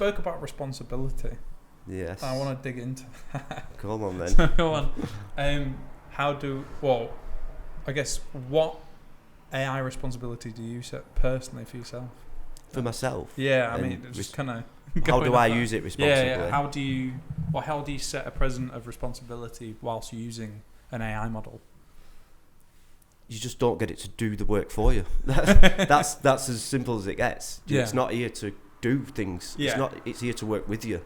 spoke about responsibility. Yes. I want to dig into that. Come on then. So go on. I guess what AI responsibility do you set personally for yourself? For myself? Yeah, I mean, just kind of. How do I use it responsibly? Yeah. How do you set a precedent of responsibility whilst using an AI model? You just don't get it to do the work for you. That's as simple as it gets. Yeah. It's not here to do things. Yeah. It's here to work with you.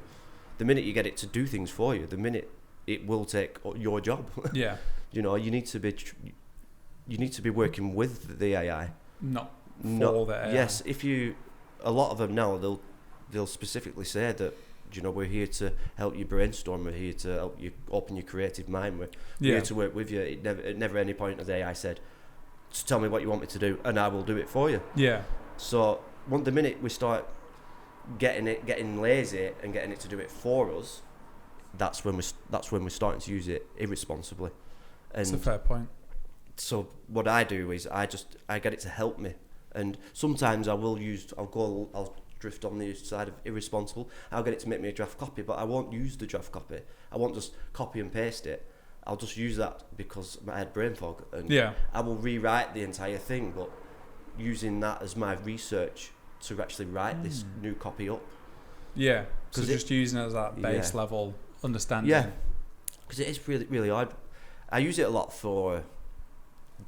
The minute you get it to do things for you, the minute it will take your job. Yeah. You know, you need to be working with the AI. Not for the AI. Yes, a lot of them now they'll specifically say that, you know, we're here to help you brainstorm, we're here to help you open your creative mind, we're here to work with you. At never any point has the AI said, just tell me what you want me to do and I will do it for you. Yeah. So the minute we start getting lazy and getting it to do it for us, that's when we're starting to use it irresponsibly. And that's a fair point. So what I do is I get it to help me, and sometimes I'll drift on the side of irresponsible. I'll get it to make me a draft copy, but I won't use the draft copy. I won't just copy and paste it. I'll just use that because I had brain fog, and I will rewrite the entire thing, but using that as my research to actually write this new copy up. Yeah, so just using it as that base level understanding. Yeah, because it is really, really hard. I use it a lot for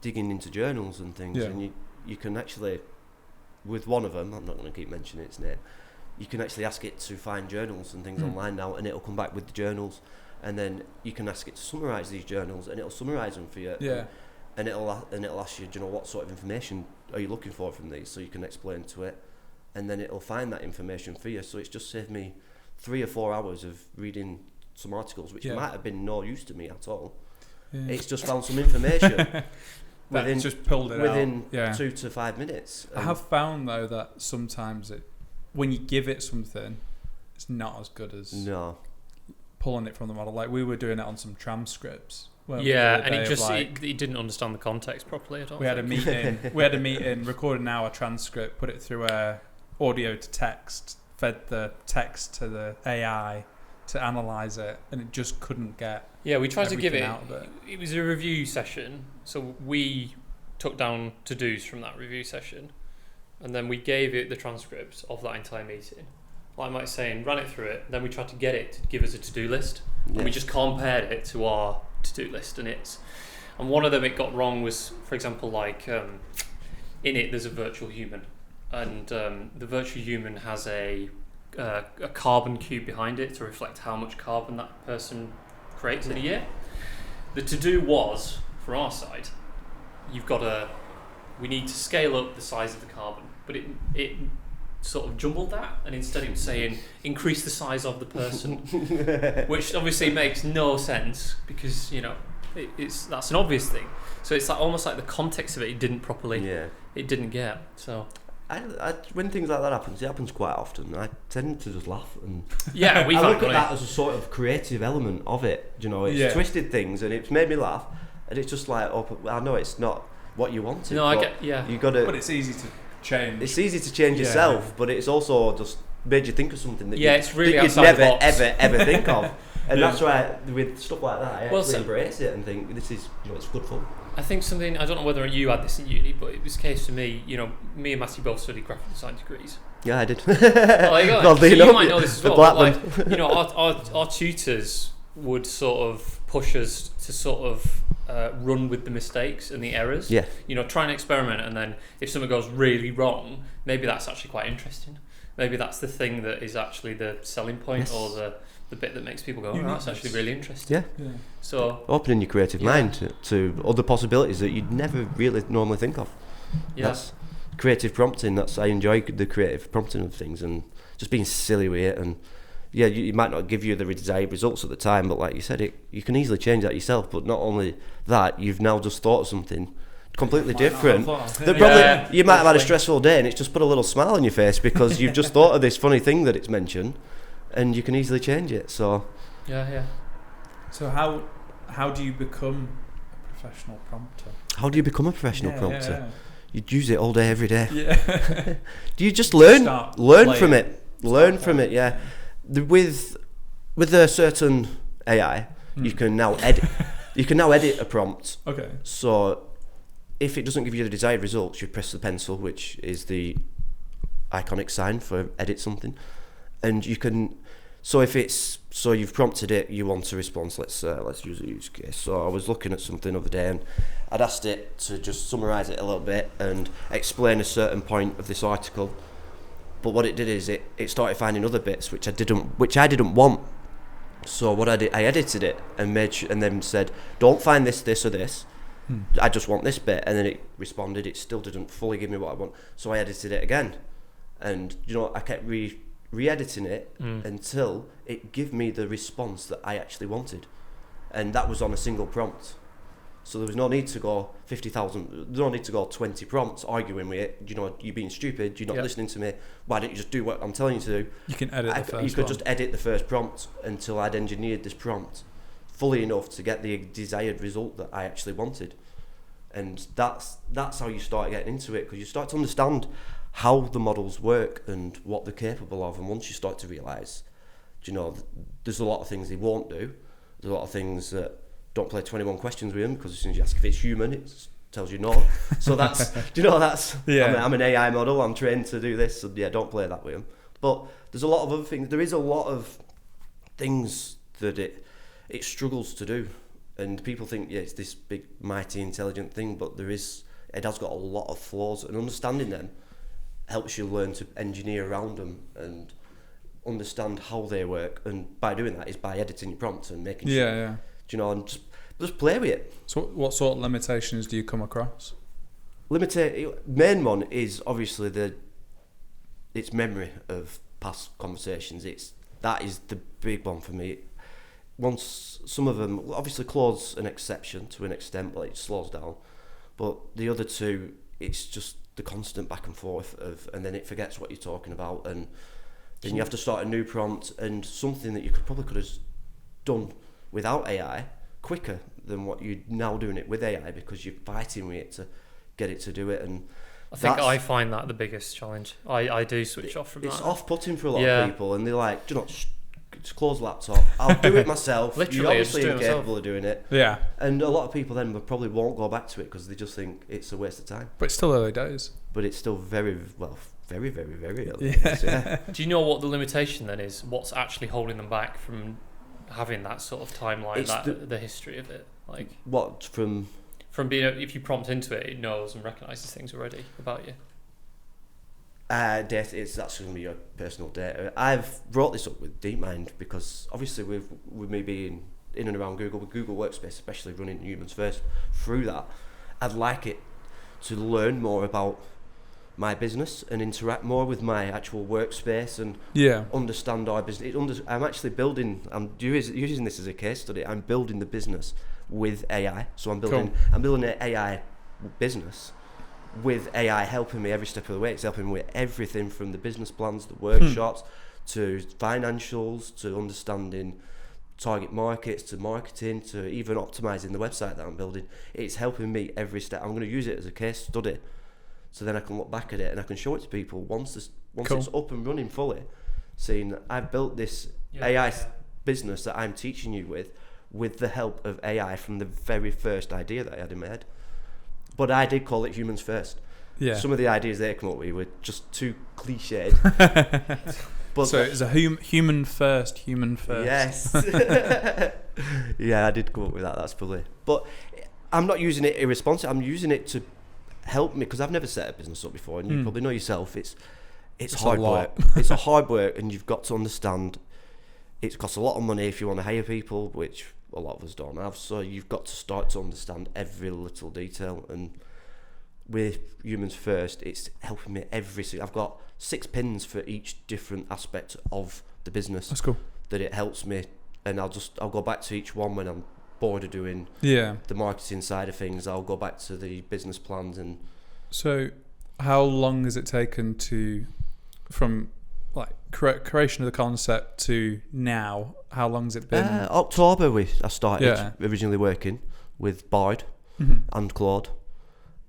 digging into journals and things, and you can actually, with one of them, I'm not going to keep mentioning its name, you can actually ask it to find journals and things online now, and it'll come back with the journals, and then you can ask it to summarise these journals, and it'll summarise them for you. Yeah. And it'll ask you, do you know, what sort of information are you looking for from these, so you can explain to it, and then it'll find that information for you. So it's just saved me 3 or 4 hours of reading some articles, which might have been no use to me at all. Yeah. It's just found some information. Just pulled it within 2 to 5 minutes. I have found though that sometimes when you give it something, it's not as good as pulling it from the model. Like we were doing it on some transcripts. And it didn't understand the context properly at all. We had a meeting, recorded an hour transcript, put it through audio to text, fed the text to the AI to analyse it, and it just couldn't get. Yeah, we tried to give it. Out of it. It was a review session, so we took down to-dos from that review session, and then we gave it the transcript of that entire meeting. Like Mike's saying, ran it through it. Then we tried to get it to give us a to-do list, and we just compared it to our to-do list, and one of them it got wrong was, for example, like in it there's a virtual human, and the virtual human has a carbon cube behind it to reflect how much carbon that person creates in a year. The to-do was, for our side, we need to scale up the size of the carbon, but it sort of jumbled that, and instead it was saying increase the size of the person, which obviously makes no sense because, you know, that's an obvious thing. So it's like almost like the context of it didn't properly, it didn't get. So when things like that happens, it happens quite often. I tend to just laugh, and I look at that as a sort of creative element of it. You know, it's twisted things, and it's made me laugh, and it's just like, I know it's not what you wanted. No, I get, you got to. But it's easy to change. It's easy to change yourself, but it's also just made you think of something that it's really you'd outside never the box. ever think of. And that's why with stuff like that, I actually embrace it and think this is, you know, it's good fun. I think something, I don't know whether you had this in uni, but it was the case for me, you know, me and Matthew both studied graphic design degrees. Yeah, I did. Oh, there you go. So you might know this as well. Like, you know, our tutors would sort of push us to sort of run with the mistakes and the errors. Yeah. You know, try and experiment, and then if something goes really wrong, maybe that's actually quite interesting. Maybe that's the thing that is actually the selling point, or the bit that makes people go, oh, that's actually really interesting. Yeah. So opening your creative mind to other possibilities that you'd never really normally think of. Yeah. That's creative prompting. I enjoy the creative prompting of things and just being silly with it. And you might not give you the desired results at the time, but like you said, you can easily change that yourself. But not only that, you've now just thought of something completely different. You might have had a stressful day, and it's just put a little smile on your face because you've just thought of this funny thing that it's mentioned, and you can easily change it. So So how do you become a professional prompter? How do you become a professional prompter? Yeah. You'd use it all day, every day. Yeah. Do you just learn from it? Learn from it, yeah. With a certain AI, you can now edit. You can now edit a prompt. Okay. So if it doesn't give you the desired results, you press the pencil, which is the iconic sign for edit something, and you can. So if it's you've prompted it, you want a response. Let's use a use case. So I was looking at something the other day, and I'd asked it to just summarise it a little bit and explain a certain point of this article. But what it did is it started finding other bits which I didn't want. So what I did, I edited it and and then said, don't find this, this, or this. I just want this bit, and then it responded. It still didn't fully give me what I want, so I edited it again, and I kept re-editing it until it gave me the response that I actually wanted, and that was on a single prompt. So there was no need to go 50,000. No need to go 20 prompts arguing with it. You're being stupid. You're not listening to me. Why don't you just do what I'm telling you to do? You can edit the first. You could just edit the first prompt until I'd engineered this prompt fully enough to get the desired result that I actually wanted. And that's how you start getting into it, because you start to understand how the models work and what they're capable of. And once you start to realise, there's a lot of things they won't do. There's a lot of things that don't play 21 questions with them, because as soon as you ask if it's human, it tells you no. So that's, yeah. I'm an AI model, I'm trained to do this, so yeah, don't play that with them. But there's a lot of other things. There is a lot of things that it struggles to do. And people think, it's this big, mighty, intelligent thing, but it has got a lot of flaws, and understanding them helps you learn to engineer around them and understand how they work. And by doing that is by editing your prompts and making sure. Yeah. And just play with it. So what sort of limitations do you come across? Main one is obviously its memory of past conversations. That is the big one for me. Once some of them, obviously Claude's an exception to an extent, but it slows down. But the other two, it's just the constant back and forth and then it forgets what you're talking about, and then you have to start a new prompt, and something that you could have done without AI quicker than what you're now doing it with AI, because you're fighting with it to get it to do it. And I think I find that the biggest challenge. I do switch off from that. It's off-putting for a lot of people, and they're like, just close the laptop. I'll do it myself. Literally, you're obviously incapable of doing it. Yeah. And a lot of people then probably won't go back to it because they just think it's a waste of time. But it's still early days. But it's still very, very, very early Yeah. days. Yeah. Do you know what the limitation then is? What's actually holding them back from having that sort of timeline, the history of it? Like what from being if you prompt into it, it knows and recognises things already about you. Data, that's going to be your personal data. I've brought this up with DeepMind because obviously with me being in and around Google, with Google Workspace, especially running humans first, through that, I'd like it to learn more about my business and interact more with my actual workspace and understand our business. I'm actually I'm using this as a case study. I'm building the business with AI. So I'm building an AI business with AI helping me every step of the way. It's helping me with everything from the business plans, the workshops, to financials, to understanding target markets, to marketing, to even optimizing the website that I'm building. It's helping me every step. I'm going to use it as a case study, so then I can look back at it and I can show it to people once it's up and running fully, saying I've built this AI business that I'm teaching you with the help of AI from the very first idea that I had in my head. But I did call it humans first. Yeah. Some of the ideas they come up with were just too cliched. But so it's a human first. Yes. Yeah, I did come up with that. That's probably. But I'm not using it irresponsibly. I'm using it to help me, because I've never set a business up before, and you probably know yourself. It's hard work. It's a hard work, and you've got to understand. It costs a lot of money if you want to hire people, which a lot of us don't have. So you've got to start to understand every little detail. And with humans first, it's helping me I've got 6 pins for each different aspect of the business. That's cool. That it helps me, and I'll go back to each one when I'm bored of doing the marketing side of things. I'll go back to the business plans. And so how long has it taken from like creation of the concept to now? How long has it been? October I started originally working with Boyd and Claude,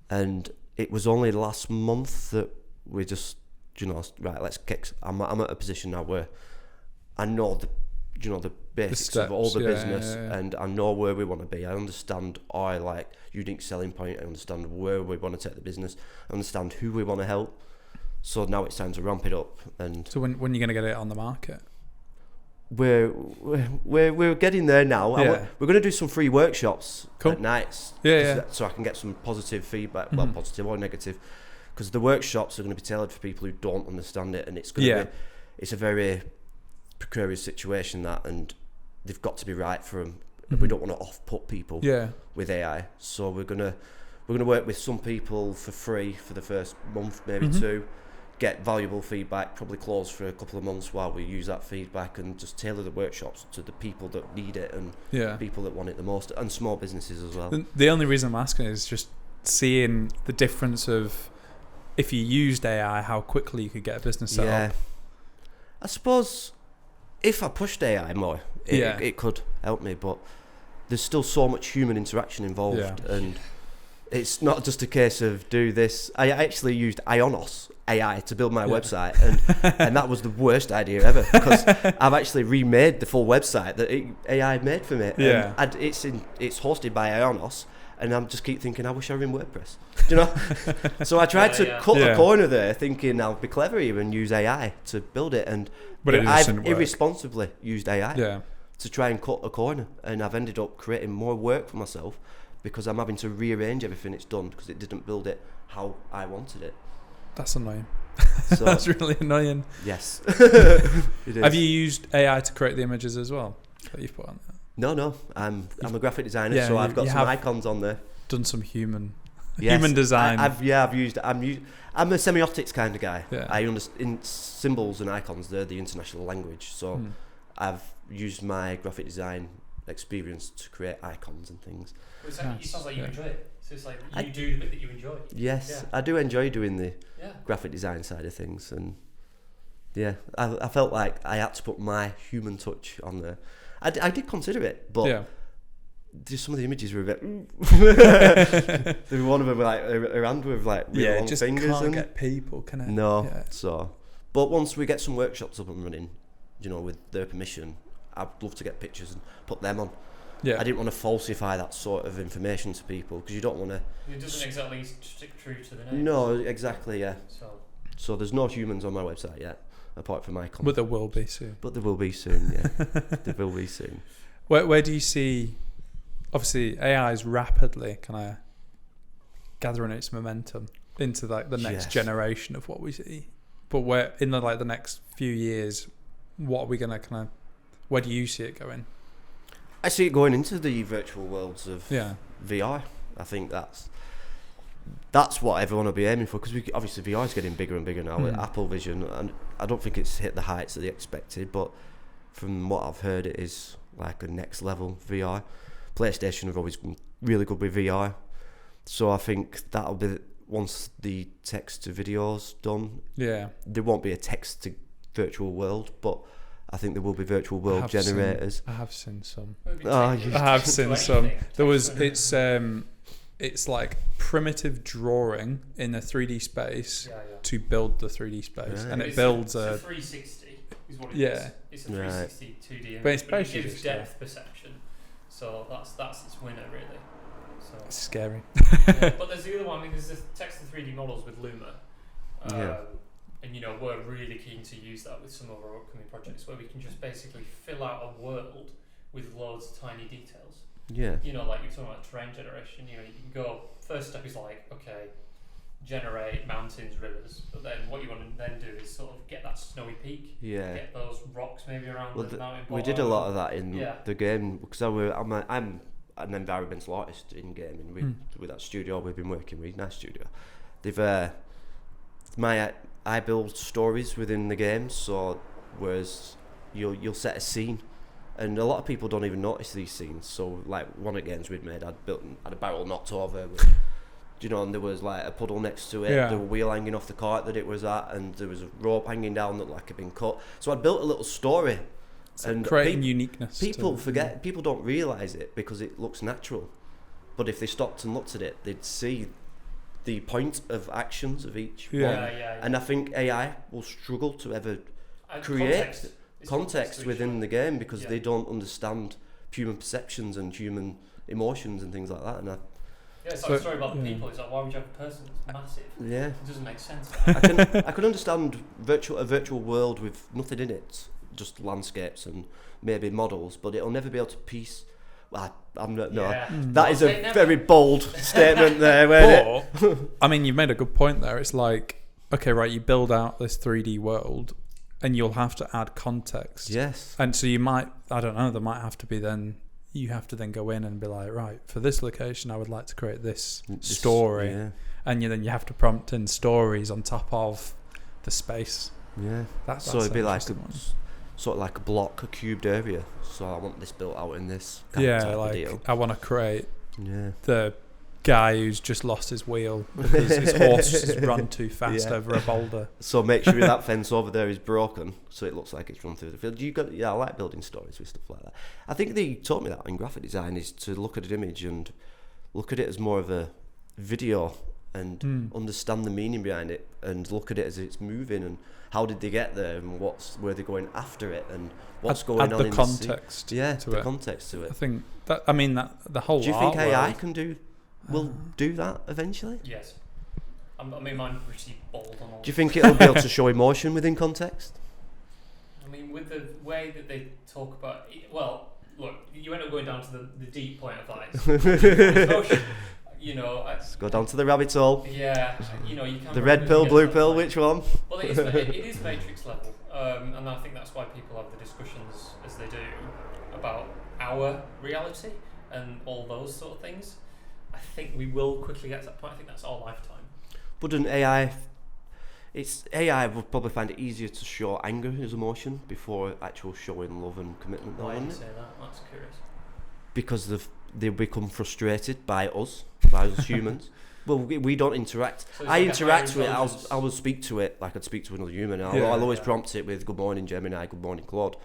and it was only last month that we just right, I'm at a position now where I know the basics of all the business, and I know where we want to be. I understand our like unique selling point. I understand where we want to take the business. I understand who we want to help. So now it's time to ramp it up. And so when are you going to get it on the market? We're getting there now. Yeah. We're going to do some free workshops at nights. So I can get some positive feedback, well, positive or negative, because the workshops are going to be tailored for people who don't understand it, and it's going to be, it's a very precarious situation and they've got to be right for them. We don't want to off-put people with AI, so we're gonna work with some people for free for the first month, maybe two, get valuable feedback, probably close for a couple of months while we use that feedback, and just tailor the workshops to the people that need it and people that want it the most, and small businesses as well. The only reason I'm asking is just seeing the difference of if you used AI, how quickly you could get a business set up. I suppose if I pushed AI more, it could help me, but there's still so much human interaction involved, and it's not just a case of do this. I actually used Ionos AI to build my website, and that was the worst idea ever, because I've actually remade the full website that AI made for me. And it's hosted by Ionos, and I just keep thinking, I wish I were in WordPress. Do you know? So I tried to cut a corner there, thinking I'll be clever here and use AI to build it, but I've irresponsibly used AI to try and cut a corner, and I've ended up creating more work for myself because I'm having to rearrange everything it's done because it didn't build it how I wanted it. That's annoying. So, that's really annoying. Yes. It is. Have you used AI to create the images as well that you've put on there? No. I'm a graphic designer, so I've got some icons on there. Done some human design. I'm a semiotics kind of guy. I understand symbols and icons. They're the international language. So I've used my graphic design experience to create icons and things. Well, it sounds like you enjoy it. So it's like you do the bit that you enjoy. Yes, I do enjoy doing the graphic design side of things, and I felt like I had to put my human touch on there. I did consider it, but just some of the images were a bit. There was one of them like a hand with like really long just fingers. Can't get people, can it? No, so. But once we get some workshops up and running, with their permission, I'd love to get pictures and put them on. I didn't want to falsify that sort of information to people, because you don't want to. It doesn't exactly stick true to the name. No, exactly. Yeah. So there's no humans on my website yet, apart from icons. But there will be soon. There will be soon. Yeah, there will be soon. Where do you see? Obviously, AI is rapidly kind of gathering its momentum into like the next generation of what we see. But where in the next few years, what are we gonna where do you see it going? I see it going into the virtual worlds of VR. I think that's what everyone will be aiming for, because obviously VR is getting bigger and bigger now with Apple Vision, and I don't think it's hit the heights that they expected, but from what I've heard, it is like a next level VR. PlayStation have always been really good with VR, so I think that'll be once the text to video's done. There won't be a text to virtual world, but I think there will be virtual world generators. I have seen some. I have seen some. There was it's like primitive drawing in a 3D space to build the 3D space, and it builds a 360 is what it is. It's a 360 2D, but it's basically it gives depth perception. So that's its winner, really. So it's scary. But there's the other one. I mean, there's the text to 3D models with Luma. And we're really keen to use that with some of our upcoming projects, where we can just basically fill out a world with loads of tiny details. Like you're talking about terrain generation. You can go. First step is like, okay, generate mountains, rivers. But then what you want to then do is sort of get that snowy peak. Get those rocks maybe around the mountain. We did a lot of that in the game, because I'm an environmental artist in gaming. With that studio we've been working with, nice studio. They've I build stories within the game, so whereas you'll set a scene, and a lot of people don't even notice these scenes. So like one of the games we'd made, had a barrel knocked over, and there was like a puddle next to it. There were wheel hanging off the cart that it was at, and there was a rope hanging down that like had been cut. So I built a little story, and creating uniqueness. People don't realise it because it looks natural, but if they stopped and looked at it, they'd see the point of actions of each Yeah. one. Yeah. And I think AI will struggle to ever And create It's context within the game because Yeah. they don't understand human perceptions and human emotions and things like that. And Yeah, it's like So- a story about the yeah. people. It's like, why would you have a person that's massive? yeah, It doesn't make sense. I can understand a virtual world with nothing in it, just landscapes and maybe models, but it'll never be able to piece. Well, I'm not. No, Yeah. that is Well, a they never- very bold statement there. Where But, I mean, you've made a good point there. It's like, okay, right, you build out this 3D world and you'll have to add context. yes, And so you might, I don't know, there might have to be then, you have to then go in and be like, right, for this location, I would like to create this story. Yeah, And then you have to prompt in stories on top of the space. yeah. That's So it'd be an like interesting one. sort of like a block, a cubed area. So I want this built out in this kind of Yeah, type of like deal. I want to create Yeah. the guy who's just lost his wheel because his horse has run too fast Yeah. over a boulder. So make sure that fence over there is broken, so it looks like it's run through the field. I like building stories with stuff like that. I think they taught me that in graphic design is to look at an image and look at it as more of a video and understand the meaning behind it and look at it as it's moving and how did they get there and where they're going after it and what's going Add on the in context. the scene. Yeah, to the it. context to I it. think that, I mean, that the whole Do you think art AI world- will do that eventually? Yes. I mean, mine pretty bold on all. Do you think it'll be able to show emotion within context? I mean, with the way that they talk about, well, look, you end up going down to the deep point of that. Emotion, you know. Let's go down to the rabbit hole. Yeah, you know, you can. The red pill, blue pill, which one? Well, it is Matrix level, and I think that's why people have the discussions as they do about our reality and all those sort of things. I think we will quickly get to that point. I think that's our lifetime. Wouldn't AI would probably find it easier to show anger as emotion before actual showing love and commitment, though, Why do you wouldn't say it? that? That's curious. Because they become frustrated by us humans. Well, we don't interact. So it's I like a interact higher with it. intelligence. I will speak to it like I'd speak to another human. I'll Yeah. always prompt it with "Good morning, Gemini. Good morning, Claude."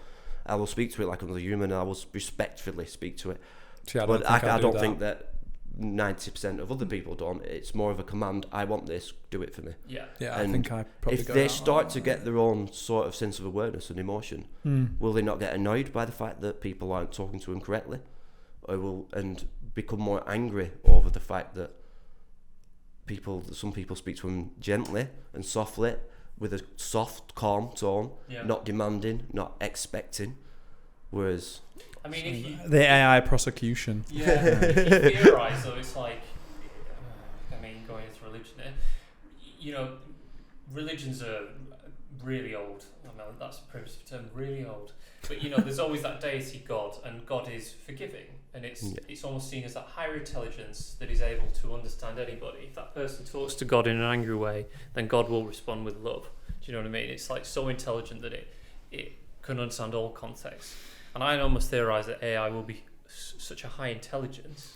I will speak to it like another human. And I will respectfully speak to it. See, I But think I do don't that. think that 90% of other people don't. It's more of a command. I want this. Do it for me. Yeah. Yeah, I and think I probably If go they that start way. to get their own sort of sense of awareness and emotion, will they not get annoyed by the fact that people aren't talking to them correctly, and become more angry over the fact that some people speak to them gently and softly with a soft, calm tone, Yeah. not demanding, not expecting, whereas I mean, if you the AI prosecution. if you theorize, though, it's like, I mean, going into religion, you know, religions are really old. I know that's a primitive term, really old. But you know, there's always that deity God, and God is forgiving, and it's almost seen as that higher intelligence that is able to understand anybody. If that person talks to God in an angry way, then God will respond with love. Do you know what I mean? It's like so intelligent that it can understand all contexts. And I almost theorise that AI will be such a high intelligence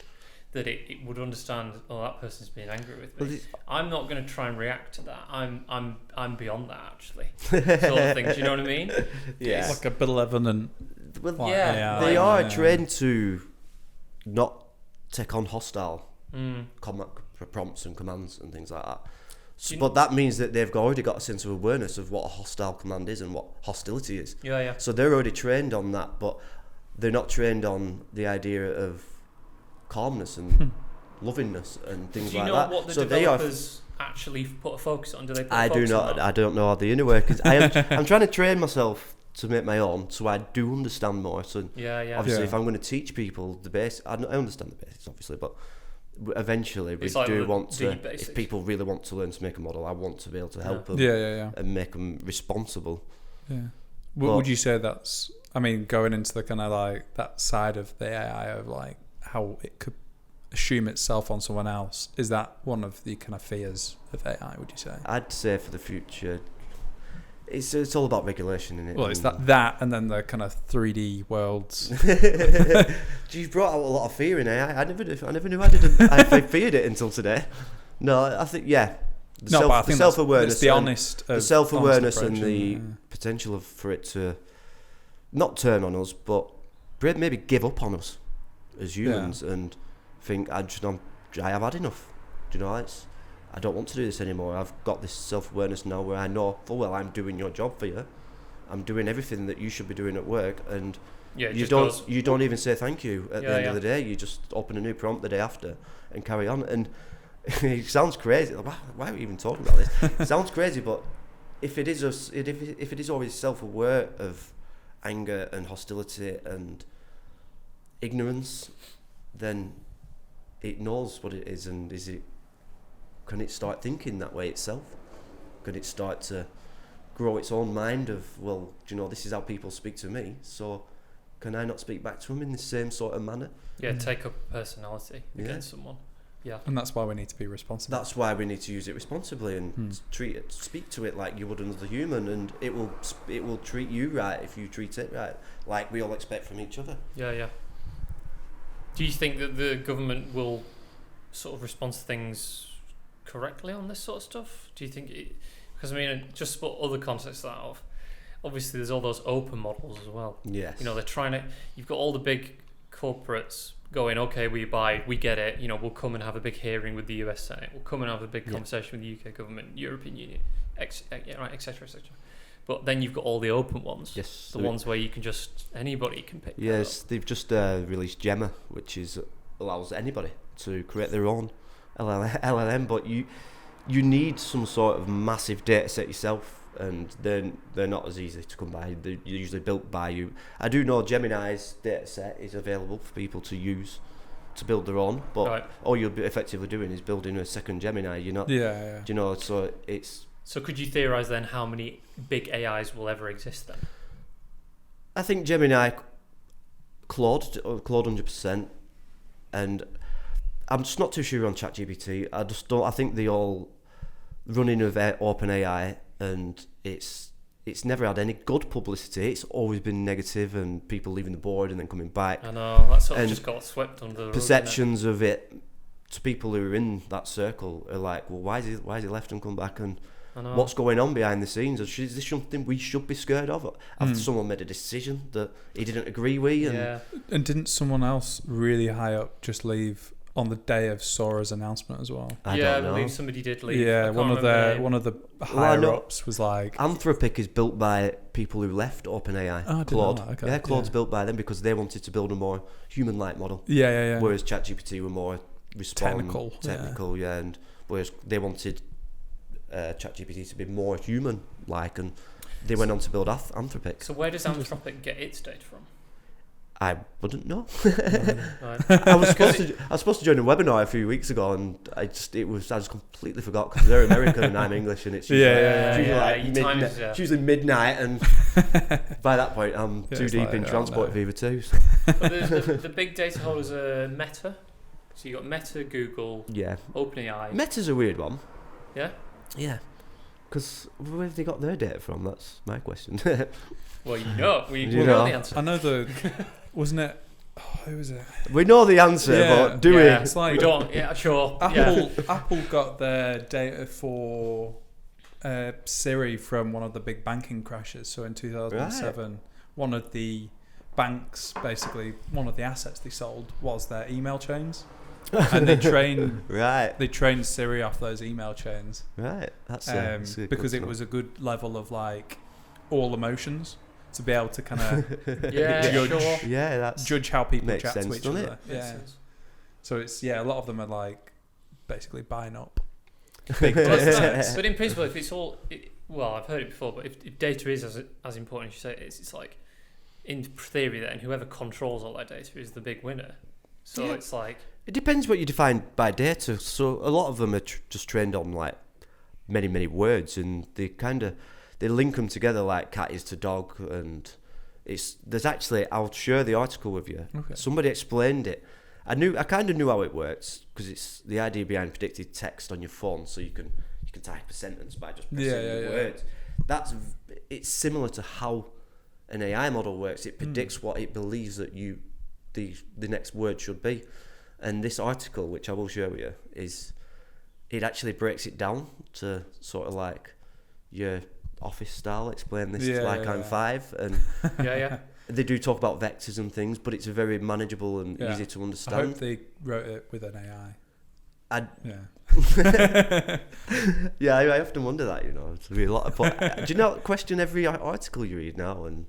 that it would understand, oh, that person's being angry with me. Well, I'm not going to try and react to that. I'm beyond that, actually. Sort of thing. Do you know what I mean? yeah. Like a benevolent. Well, like yeah, AI, they are yeah. trained to not take on hostile Mm. prompts and commands and things like that. Do you But that means that they've already got a sense of awareness of what a hostile command is and what hostility is. Yeah. So they're already trained on that, but they're not trained on the idea of calmness and lovingness and things Do you like know that. what the So they are. developers actually put a focus on? Do they put a I do focus on not. that? I don't know how the inner workings. I'm trying to train myself to make my own, so I do understand more. So Yeah. obviously, Yeah. if I'm going to teach people the basics, I understand the basics, obviously, but eventually we It's like do the want to. deep basics. If people really want to learn to make a model, I want to be able to help them Yeah. and make them responsible. Yeah. But- Would you say that's, I mean, going into the kind of like that side of the AI of like how it could assume itself on someone else, is that one of the kind of fears of AI, would you say? I'd say for the future, it's all about regulation, isn't it? Well, it's that and then the kind of 3D worlds. You've brought out a lot of fear in AI. I never knew I feared it until today. No, I think No, but I think that's self-awareness, the and honest, the self-awareness honest and approach, the potential for it to not turn on us, but maybe give up on us as humans and think I have had enough. Do you know? I don't want to do this anymore. I've got this self-awareness now where I know full well I'm doing your job for you. I'm doing everything that you should be doing at work, and you don't even say thank you at the end of the day. You just open a new prompt the day after and carry on. And it sounds crazy. Why are we even talking about this? It sounds crazy, but if it is always self-aware of anger and hostility and ignorance, then it knows what it is, and can it start thinking that way itself? Can it start to grow its own mind of, well, do you know, this is how people speak to me, so can I not speak back to them in the same sort of manner? Yeah, take up a personality against someone. Yeah, and that's why we need to be responsible. That's why we need to use it responsibly and speak to it like you would another human, and it will treat you right if you treat it right, like we all expect from each other. Yeah. Do you think that the government will sort of respond to things correctly on this sort of stuff? Do you think because I mean, just to put other contexts out of, obviously there's all those open models as well. Yes. You know, they're trying to. You've got all the big corporates going, okay, we get it. You know, we'll come and have a big hearing with the US Senate. We'll come and have a big conversation with the UK government, European Union, etc., etc. But then you've got all the open ones. Yes. The ones where you can anybody can pick. Yes, they've just released Gemini, which allows anybody to create their own LLM, but you need some sort of massive data set yourself, and they're not as easy to come by. They're usually built by you. I do know Gemini's data set is available for people to use to build their own, but all you'll be effectively doing is building a second Gemini. You're not, do you know? So it's. So could you theorize then how many big AIs will ever exist then? I think Gemini, Claude 100%, and I'm just not too sure on ChatGPT. I think they all running of OpenAI, and it's never had any good publicity. It's always been negative, and people leaving the board and then coming back. I know, that sort of just got swept under the rug. Perceptions of it to people who are in that circle are like, well, why is he left and come back, and what's going on behind the scenes? Is this something we should be scared of? After someone made a decision that he didn't agree with? And didn't someone else really high up just leave on the day of Sora's announcement as well? I don't know. I believe somebody did leave. Yeah, one of the higher ups was like, Anthropic is built by people who left OpenAI. Oh, Claude. Okay. Yeah, Claude's built by them because they wanted to build a more human-like model. Yeah. Whereas ChatGPT were more technical, and whereas they wanted ChatGPT to be more human-like, and they went on to build Anthropic. So where does Anthropic get its data from? I wouldn't know. Right. I was supposed to join a webinar a few weeks ago, and I just completely forgot because they're American and I'm English, and it's usually midnight, and by that point I'm too deep in transport fever too. So. But the big data holders are Meta. So you got Meta, Google, OpenAI. Meta's a weird one. Yeah. Yeah. Because where have they got their data from? That's my question. Well, we know the answer. I know wasn't it? Oh, who was it? We know the answer, but do we? It's like, we don't. Yeah, sure. Apple got their data for Siri from one of the big banking crashes. So in 2007, one of the banks, basically one of the assets they sold was their email chains. And they trained Siri off those email chains. Right. That's because it was a good level of like all emotions to be able to kind of judge how people chat to each other. Yeah. So it's a lot of them are like basically buying up. But in principle, if it's all, I've heard it before, but if data is as important as you say it is, it's like in theory then whoever controls all that data is the big winner. So it's like it depends what you define by data. So a lot of them are just trained on like many words, and they link them together like cat is to dog, and there's actually, I'll share the article with you. Okay. Somebody explained it. I kind of knew how it works because it's the idea behind predicted text on your phone, so you can type a sentence by just pressing the words. It's similar to how an AI model works. It predicts what it believes that the next word should be, and this article, which I will share with you, it actually breaks it down to sort of like your office style. Explain this I'm 5, and they do talk about vectors and things, but it's very manageable and easy to understand. I hope they wrote it with an AI. Yeah, I often wonder that, to be a lot of. But do you not question every article you read now? And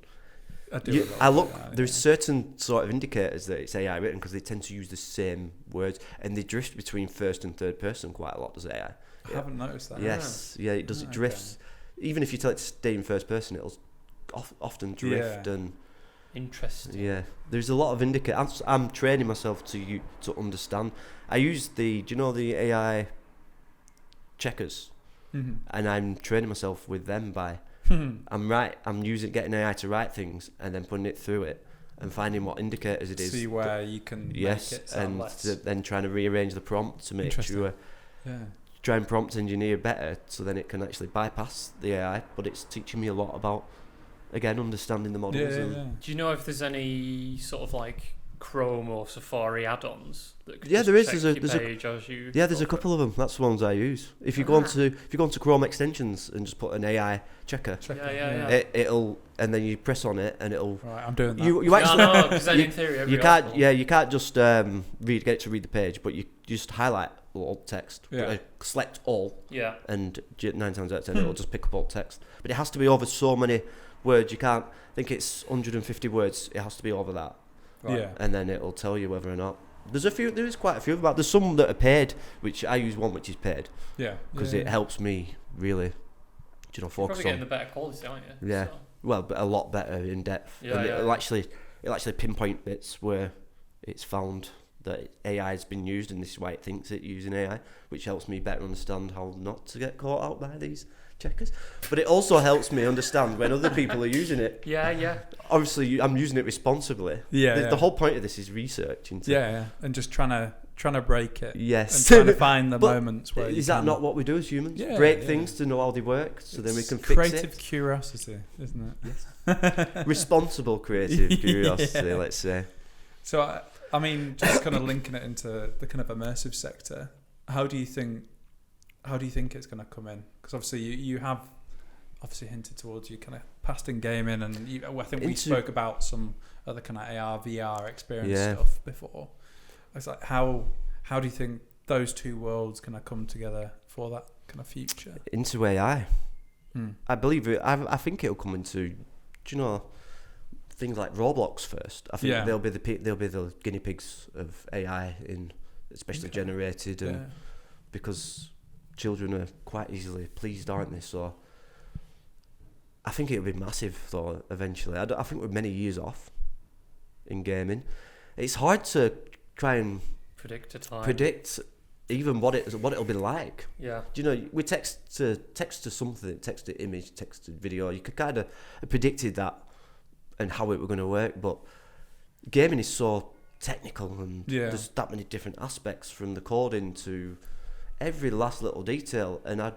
I look. There's certain sort of indicators that it's AI written because they tend to use the same words and they drift between first and third person quite a lot. Does AI? I haven't noticed that. Yes, yeah, it does. It drifts. Even if you tell it to stay in first person, it'll often drift and. Interesting. Yeah, there's a lot of indicators. I'm training myself to understand. I use the AI checkers, and I'm training myself with them by. I'm getting AI to write things and then putting it through it and finding what indicators it is. See where you can make it sound less. Then trying to rearrange the prompt to make sure. Yeah. Try and prompt engineer better so then it can actually bypass the AI, but it's teaching me a lot about. Again, understanding the models. Do you know if there's any sort of like Chrome or Safari add-ons that could there is. There's a couple of them. That's the ones I use. If you go onto Chrome extensions and just put an AI checker, it'll and then you press on it and it'll. Right, I'm doing that. You actually because in theory you can't. Yeah, you can't just get it to read the page, but you just highlight alt text. Select all. Yeah. And 9 times out of 10 it'll just pick up alt text, but it has to be over so many words. You can't think it's 150 words. It has to be over that. Right. Yeah. And then it'll tell you whether or not. There is quite a few about. There's some that are paid, which I use one which is paid. Yeah. Because it helps me really, focus You're probably getting the better quality, aren't you? Yeah. So. Well, but a lot better in depth. Yeah. And it'll actually pinpoint bits where it's found that AI has been used, and this is why it thinks it's using AI, which helps me better understand how not to get caught out by these checkers. But it also helps me understand when other people are using it. Yeah. Obviously, I'm using it responsibly. The whole point of this is research into. Yeah, and just trying to break it. Yes. And trying to find the moments where. Is that not what we do as humans? Yeah, break things to know how they work, so then we can fix it. Creative curiosity, isn't it? Yes. Responsible creative curiosity, let's say. So, I mean, just kind of linking it into the kind of immersive sector. How do you think it's going to come in? Because obviously you have hinted towards you kind of past in gaming, and I think we spoke about some other kind of AR, VR experience stuff before. It's like how do you think those two worlds kind of come together for that kind of future? Into AI. I believe it. I think it'll come into, things like Roblox first. I think they'll be the guinea pigs of AI, especially generated, and because children are quite easily pleased, aren't they? So I think it'll be massive, though. Eventually, I think we're many years off in gaming. It's hard to try and predict even what it'll be like. Yeah. We text to something, text to image, text to video. You could kind of have predicted that and how it were going to work, but gaming is so technical, and there's that many different aspects from the coding to every last little detail. And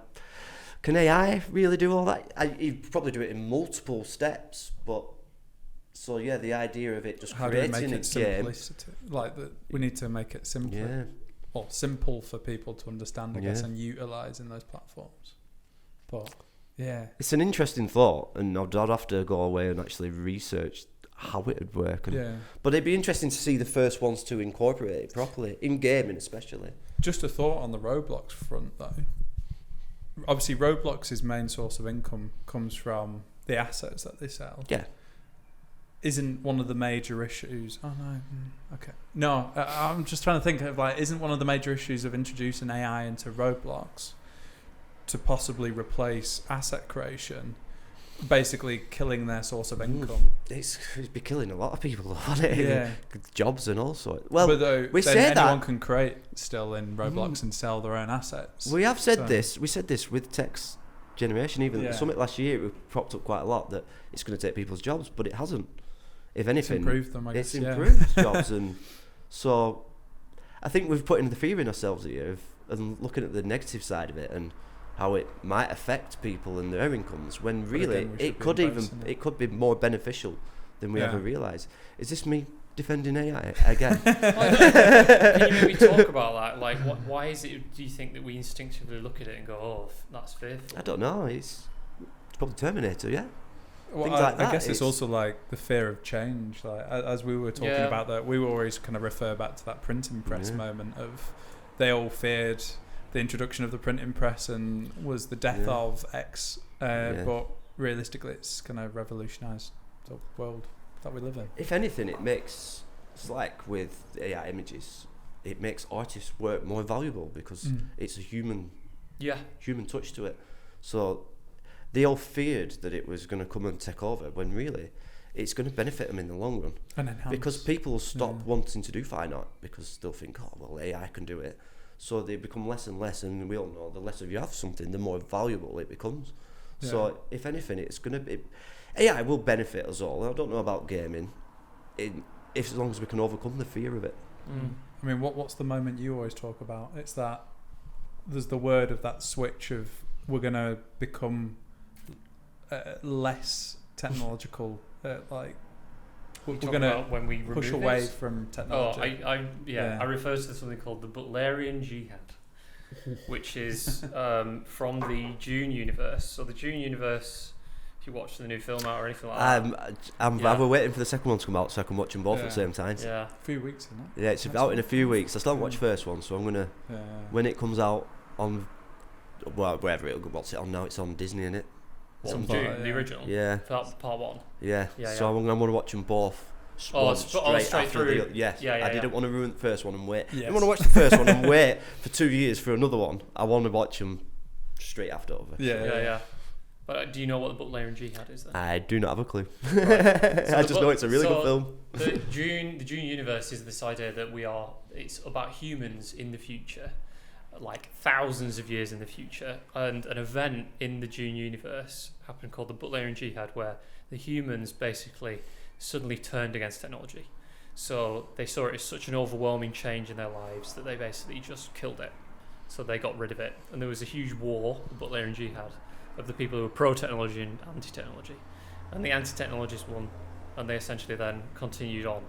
can AI really do all that? You'd probably do it in multiple steps, but the idea of it just how creating do we make it simplicity, we need to make it simple. Yeah. Or simple for people to understand, I guess, and utilise in those platforms. But it's an interesting thought, and I'd have to go away and actually research how it would work. But it'd be interesting to see the first ones to incorporate it properly in gaming, especially. Just a thought on the Roblox front, though. Obviously, Roblox's main source of income comes from the assets that they sell. Yeah. Isn't one of the major issues? Oh no. Okay. No, I'm just trying to think of isn't one of the major issues of introducing AI into Roblox to possibly replace asset creation, basically killing their source of income? It's be killing a lot of people, isn't it? Yeah. Jobs and all sorts. Well, but though, we then say anyone that can create still in Roblox and sell their own assets. We have said this. We said this with text generation. Even the summit last year, it propped up quite a lot that it's going to take people's jobs, but it hasn't. If anything, it's improved them. I guess. It's improved jobs, and so I think we've put in the fear in ourselves here and looking at the negative side of it and how it might affect people and their incomes. When really it could be more beneficial than we ever realise. Is this me defending AI again? Can you maybe talk about that? Why is it? Do you think that we instinctively look at it and go, "Oh, that's fearful"? I don't know. It's probably Terminator, yeah. Well, I guess it's also the fear of change. As we were talking about that, we always kind of refer back to that printing press moment of they all feared the introduction of the printing press and was the death of X. But realistically, it's going to revolutionise the world that we live in. If anything, it's like with AI images, it makes artists' work more valuable because it's a human touch to it. So they all feared that it was going to come and take over, when really it's going to benefit them in the long run. And enhance. Because people stop wanting to do fine art because they'll think, oh, well, AI can do it. So they become less and less, and we all know the less of you have something, the more valuable it becomes. Yeah. So if anything, it's going to be... AI will benefit us all. I don't know about gaming, as long as we can overcome the fear of it. I mean, what's the moment you always talk about? It's that there's the word of that switch of we're going to become less technological, like we're going to when we push away from technology. I refer to something called the Butlerian Jihad, which is from the Dune universe. So the Dune universe, if you watch the new film out or anything like that, I'm waiting for the second one to come out so I can watch them both at the same time. Yeah, a few weeks, isn't it? Yeah, it's out in a few weeks. I still haven't watched the first one, so I'm gonna when it comes out on wherever what's it on now? It's on Disney, isn't it? Dune, the original. Yeah. Part one. Yeah. So I'm going to watch them both. Straight through. I didn't want to ruin the first one and wait. I didn't want to watch the first one and wait for 2 years for another one. I want to watch them straight after over. Yeah. But do you know what the Butlerian Jihad is then? I do not have a clue. Right. So I just know it's a really good film. The Dune universe is this idea that it's about humans in the future, like thousands of years in the future, and an event in the Dune universe happened called the Butlerian Jihad, where the humans basically suddenly turned against technology. So they saw it as such an overwhelming change in their lives that they basically just killed it. So they got rid of it, and there was a huge war, the Butlerian Jihad, of the people who were pro-technology and anti-technology, and the anti-technologists won, and they essentially then continued on.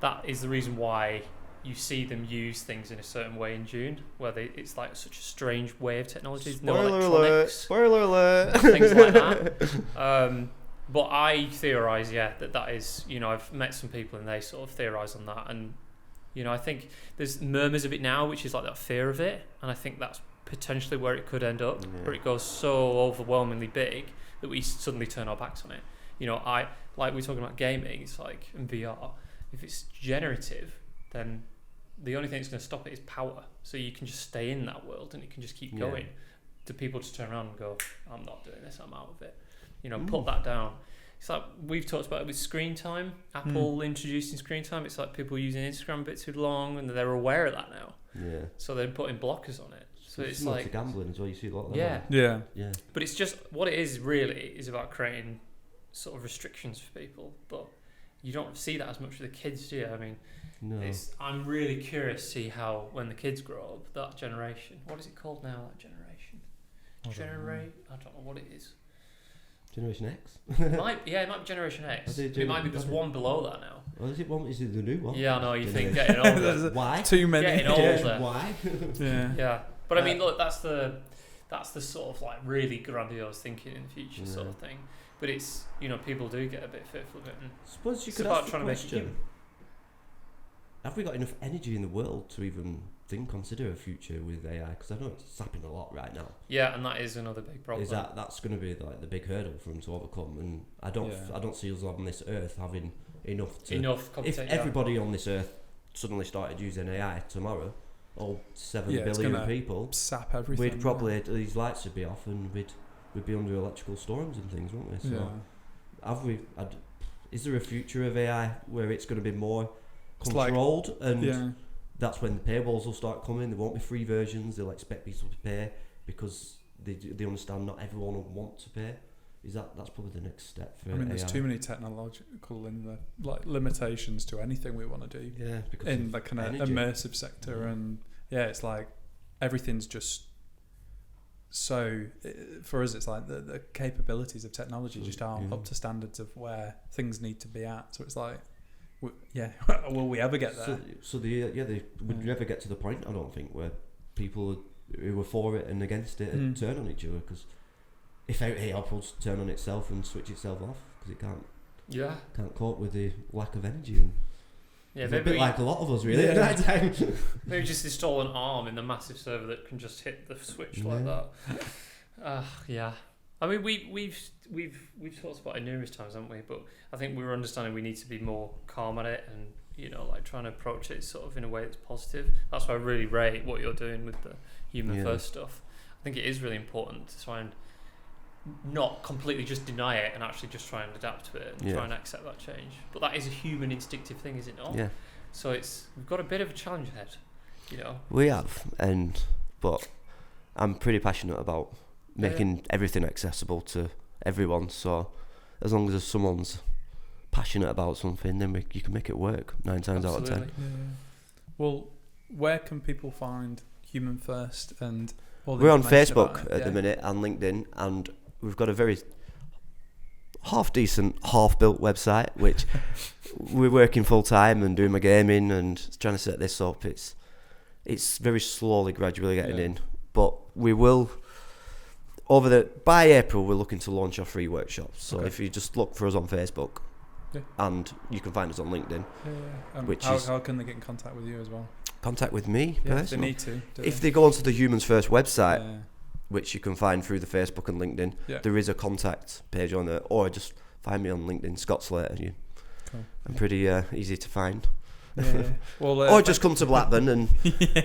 That is the reason why you see them use things in a certain way in Dune, where it's like such a strange way of technology. Spoiler alert! Things like that. But I theorise, that is, I've met some people and they sort of theorise on that, and I think there's murmurs of it now, which is like that fear of it, and I think that's potentially where it could end up, where it goes so overwhelmingly big that we suddenly turn our backs on it. Like we're talking about gaming, it's like in VR, if it's generative, then the only thing that's going to stop it is power. So you can just stay in that world and it can just keep going. To people to turn around and go, I'm not doing this, I'm out of it. Put that down. It's like we've talked about it with screen time. Apple introducing screen time. It's like people using Instagram a bit too long, and they're aware of that now. Yeah. So they're putting blockers on it. So it's like to gambling as well. You see a lot of that. Yeah. But it's just what it is really is about creating sort of restrictions for people. But you don't see that as much with the kids, do you? I mean, I'm really curious to see how when the kids grow up, that generation. What is it called now? That generation. I don't know what it is. Generation X? It might be Generation X. It might be just one below that now. Well, is it the new one? Yeah, I know, you think getting older. Why? Too many. Getting older. Why? Yeah. But I mean, look, that's the sort of like really grandiose thinking in the future sort of thing. But it's, people do get a bit fearful of it. And suppose you could ask the question, have we got enough energy in the world to even consider a future with AI? Because I know it's happening a lot right now. Yeah, and that is another big problem. Is that's going to be like the big hurdle for them to overcome? And I don't see us on this earth having enough. If everybody on this earth suddenly started using AI tomorrow, all 7 billion people, sap everything. We'd probably these lights would be off, and we'd be under electrical storms and things, wouldn't we? So have we? Is there a future of AI where it's going to be more controlled that's when the paywalls will start coming? There won't be free versions. They'll expect people to pay because they understand not everyone will want to pay. That's probably the next step for AI. There's too many technological limitations to anything we want to do. Yeah, because in the kind of immersive sector, and it's like everything's just so. For us, it's like the capabilities of technology just aren't up to standards of where things need to be at. So it's like. Will we ever get there? So they would never get to the point, I don't think, where people who were for it and against it turn on each other. Because if AI will turn on itself and switch itself off because it can't cope with the lack of energy. And Yeah, a maybe bit like a lot of us, really. Yeah. At that time. maybe just install an arm in the massive server that can just hit the switch like that. Yeah. I mean, we've talked about it numerous times, haven't we? But I think we're understanding we need to be more calm at it, and like trying to approach it sort of in a way that's positive. That's why I really rate what you're doing with the human first stuff. I think it is really important to try and not completely just deny it and actually just try and adapt to it and try and accept that change. But that is a human instinctive thing, is it not? Yeah. So we've got a bit of a challenge ahead, We have, but I'm pretty passionate about making everything accessible to everyone. So as long as someone's passionate about something, then you can make it work 9 times out of 10. Yeah. Well, where can people find Human First and all the We're on information about Facebook it? at the minute and LinkedIn, and we've got a very half decent, half built website, which we're working full time and doing my gaming and trying to set this up. It's very slowly, gradually getting in, but we will. By April, we're looking to launch our free workshops. So if you just look for us on Facebook, and you can find us on LinkedIn. How can they get in contact with you as well? Contact with me If personally. they need to. If they go onto the Humans First website, which you can find through the Facebook and LinkedIn, there is a contact page on there, or just find me on LinkedIn, Scott Slater. I'm pretty easy to find. Well, or just come to Blackburn and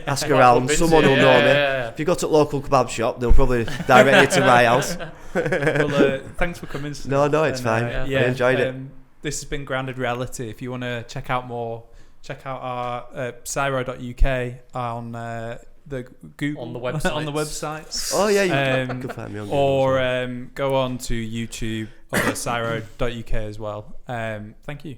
ask around. Someone will know me. If you go to a local kebab shop, they'll probably direct you to my house. Well, thanks for coming. No, it's fine. I enjoyed it. This has been Grounded Reality. If you want to check out more, check out our cyro.uk on the Google on the website. On the websites. Oh yeah, you can find me on Google. Or go on to YouTube or cyro.uk as well. Thank you.